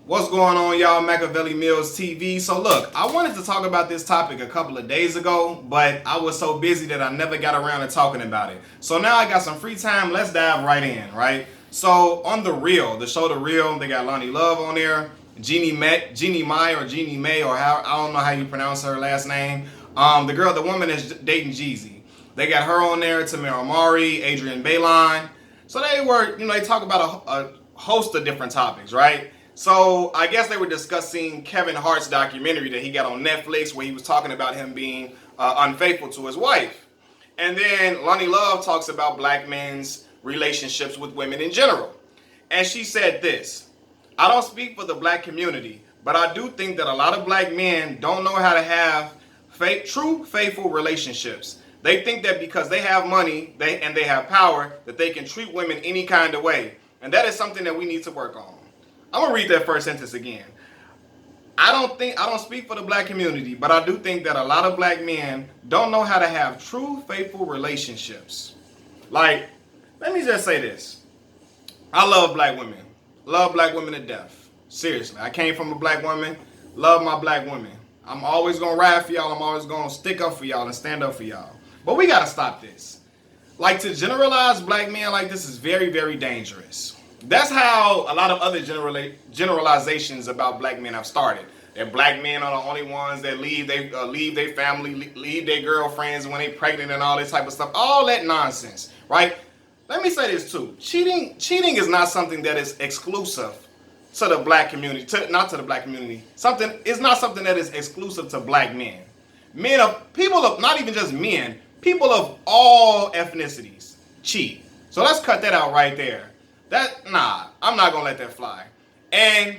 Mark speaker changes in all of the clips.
Speaker 1: What's going on, y'all? Machiavelli Mills TV. So look, I wanted to talk about this topic a couple of days ago, but I was so busy that I never got around to talking about it. So now I got some free time. Let's dive right in, right? So on the show The Real, they got Loni Love on there, Jeannie Mai or Jeannie May or how I don't know how you pronounce her last name. The woman that's dating Jeezy. They got her on there, Tamara Mari, Adrian Bailon. So they talk about a host of different topics, right? So I guess they were discussing Kevin Hart's documentary that he got on Netflix where he was talking about him being unfaithful to his wife. And then Loni Love talks about black men's relationships with women in general. And she said this: I don't speak for the black community, but I do think that a lot of black men don't know how to have true faithful relationships. They think that because they have money and they have power that they can treat women any kind of way. And that is something that we need to work on. I'm gonna read that first sentence again. I don't speak for the black community, but I do think that a lot of black men don't know how to have true, faithful relationships. Like, let me just say this. I love black women. Love black women to death. Seriously. I came from a black woman. Love my black women. I'm always gonna ride for y'all. I'm always gonna stick up for y'all and stand up for y'all. But we gotta stop this. Like, to generalize black men like this is very, very dangerous. That's how a lot of other generalizations about black men have started. That black men are the only ones that leave their family, leave their girlfriends when they're pregnant and all this type of stuff. All that nonsense, right? Let me say this too. Cheating is not something that is exclusive to the black community. Not to the black community. It's not something that is exclusive to black men. Not even just men, people of all ethnicities cheat. So let's cut that out right there. I'm not gonna let that fly. And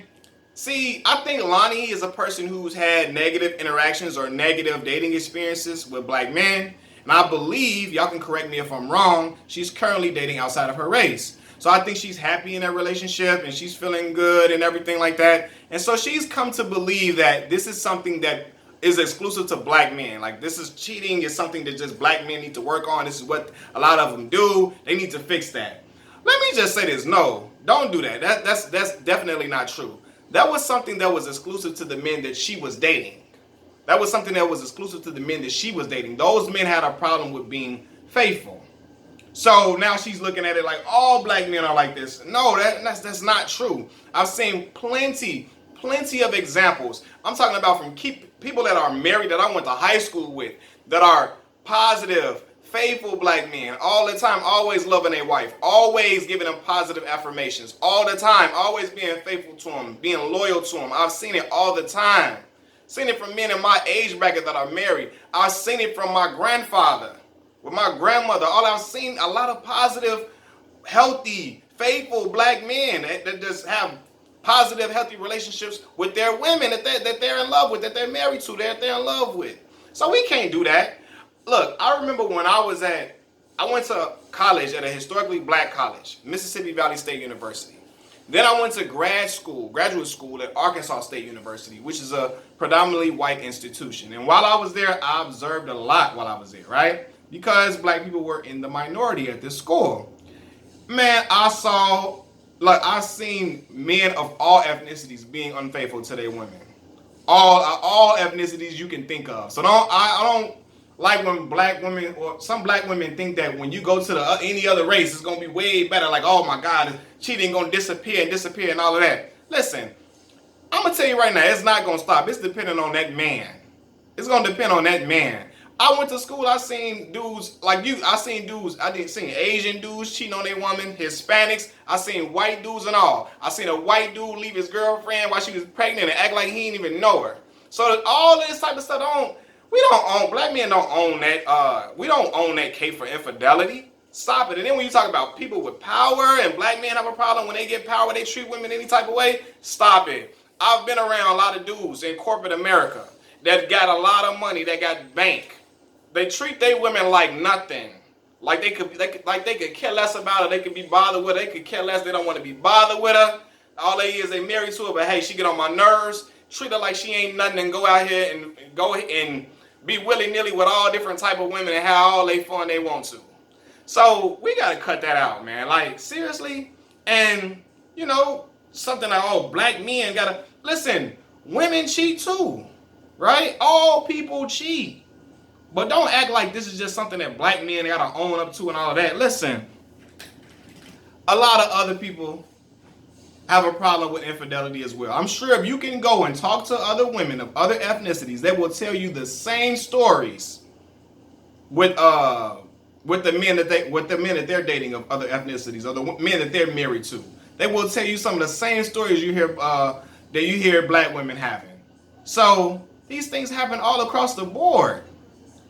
Speaker 1: see, I think Loni is a person who's had negative interactions or negative dating experiences with black men. And I believe, y'all can correct me if I'm wrong, she's currently dating outside of her race. So I think she's happy in that relationship and she's feeling good and everything like that. And so she's come to believe that this is something that is exclusive to black men. Like, this is cheating is something that just black men need to work on. This is what a lot of them do. They need to fix that. Let me just say this. No, don't do that. That's definitely not true. That was something that was exclusive to the men that she was dating. That was something that was exclusive to the men that she was dating. Those men had a problem with being faithful. So now she's looking at it like all black men are like this. No, that's not true. I've seen plenty of examples. I'm talking about from people that are married that I went to high school with, that are positive, faithful black men, all the time, always loving their wife, always giving them positive affirmations, all the time, always being faithful to them, being loyal to them. I've seen it all the time. Seen it from men in my age bracket that are married. I've seen it from my grandfather, with my grandmother. I've seen a lot of positive, healthy, faithful black men that just have positive, healthy relationships with their women that they're in love with, that they're married to, that they're in love with. So we can't do that. Look, I remember when I went to college at a historically black college, Mississippi Valley State University. Then I went to graduate school at Arkansas State University, which is a predominantly white institution. And while I was there, I observed a lot while I was there, right? Because black people were in the minority at this school. Man, I've seen men of all ethnicities being unfaithful to their women. All ethnicities you can think of. So I don't like when black women, or some black women, think that when you go to any other race, it's going to be way better. Like, oh my God, cheating going to disappear and all of that. Listen, I'm going to tell you right now, it's not going to stop. It's depending on that man. It's going to depend on that man. I went to school, I seen dudes like you. I seen Asian dudes cheating on their woman, Hispanics. I seen white dudes and all. I seen a white dude leave his girlfriend while she was pregnant and act like he didn't even know her. So all this type of stuff black men don't own that. We don't own that case for infidelity. Stop it. And then when you talk about people with power and black men have a problem when they get power, they treat women any type of way. Stop it. I've been around a lot of dudes in corporate America that got a lot of money, that got bank. They treat their women like nothing. Like they could care less about her. They could be bothered with her. They could care less. They don't want to be bothered with her. All they is they married to her, but hey, she get on my nerves. Treat her like she ain't nothing and go out here and go and be willy-nilly with all different type of women and have all they fun they want to. So we got to cut that out, man. Like, seriously. And, something like, oh, black men gotta listen. Women cheat too, right? All people cheat, but don't act like this is just something that black men gotta own up to and all of that. Listen, a lot of other people have a problem with infidelity as well. I'm sure if you can go and talk to other women of other ethnicities, they will tell you the same stories with the men that they're dating of other ethnicities, or the men that they're married to. They will tell you some of the same stories that you hear black women having. So these things happen all across the board.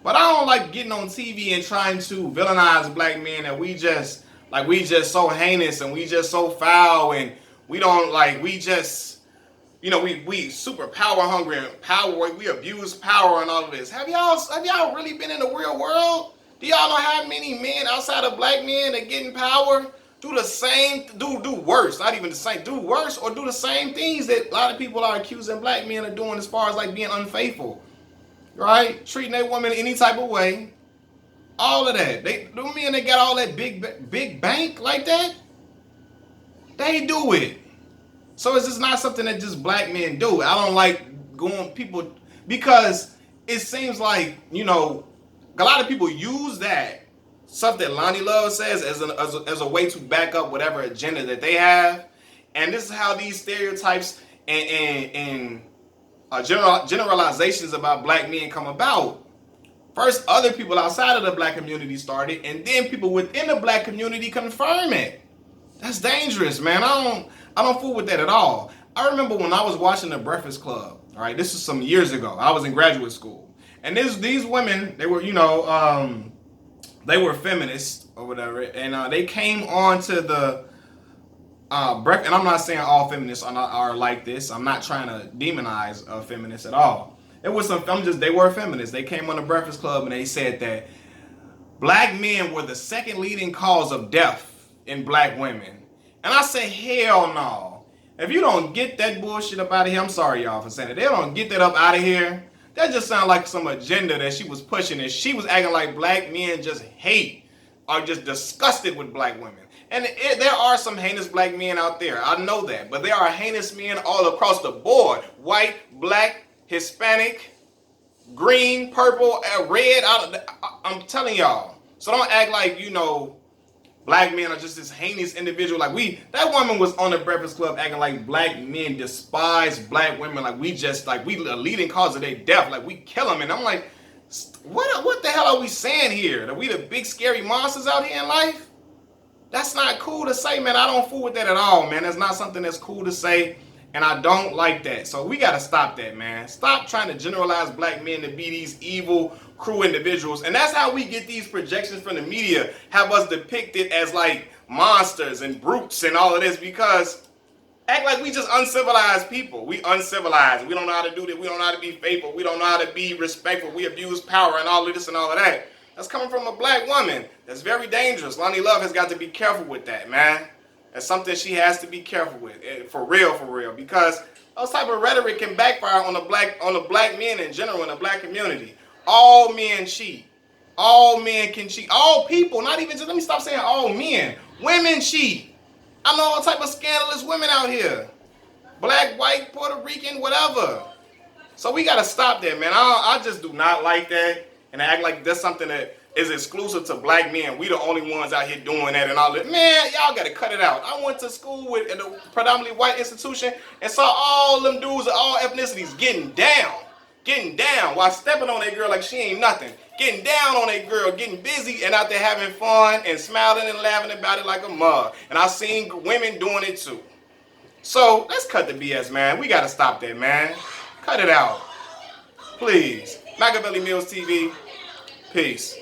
Speaker 1: But I don't like getting on TV and trying to villainize black men that we just so heinous and we just so foul and we don't like we just we super power hungry and we abuse power and all of this. Have y'all really been in the real world? Do y'all know how many men outside of black men that get in power do the same, do worse, not even the same, do worse or do the same things that a lot of people are accusing black men of doing as far as like being unfaithful, right? Treating a woman any type of way, all of that. The men that got all that big bank like that, they do it. So it's just not something that just black men do. I don't like going people because it seems like, a lot of people use that stuff that Loni Love says as a way to back up whatever agenda that they have. And this is how these stereotypes and generalizations about black men come about. First, other people outside of the black community started, and then people within the black community confirm it. That's dangerous, man. I don't fool with that at all. I remember when I was watching The Breakfast Club. All right, this was some years ago. I was in graduate school, and these women, they were they were feminists or whatever, and they came on to the breakfast. And I'm not saying all feminists are like this. I'm not trying to demonize feminists at all. It was they were feminists. They came on The Breakfast Club and they said that black men were the second leading cause of death in black women. And I say, hell no. If you don't get that bullshit up out of here, I'm sorry y'all for saying it. They don't get that up out of here. That just sounds like some agenda that she was pushing, and she was acting like black men just hate or just disgusted with black women. And there are some heinous black men out there. I know that. But there are heinous men all across the board. White, black, Hispanic, green, purple, red. I'm telling y'all. So don't act like, black men are just this heinous individual. That woman was on The Breakfast Club acting like black men despise black women. We the leading cause of their death. We kill them. And I'm like, what the hell are we saying here? That we the big scary monsters out here in life? That's not cool to say, man. I don't fool with that at all, man. That's not something that's cool to say. And I don't like that. So we got to stop that, man. Stop trying to generalize black men to be these evil, cruel individuals. And that's how we get these projections from the media, have us depicted as like monsters and brutes and all of this, because act like we just uncivilized people. We uncivilized. We don't know how to do that. We don't know how to be faithful. We don't know how to be respectful. We abuse power and all of this and all of that. That's coming from a black woman. That's very dangerous. Loni Love has got to be careful with that, man. That's something she has to be careful with, for real, because those type of rhetoric can backfire on the black men in general in the black community. All men cheat. All men can cheat. All people, not even just, let me stop saying all men. Women cheat. I know all type of scandalous women out here. Black, white, Puerto Rican, whatever. So we got to stop that, man. I just do not like that. And act like that's something that is exclusive to black men. We the only ones out here doing that and all that. Man, y'all got to cut it out. I went to school with a predominantly white institution and saw all them dudes of all ethnicities getting down while stepping on that girl like she ain't nothing. Getting down on that girl, getting busy and out there having fun and smiling and laughing about it like a mug. And I seen women doing it too. So let's cut the BS, man. We got to stop that, man. Cut it out. Please. Machiavelli Mills TV. Peace.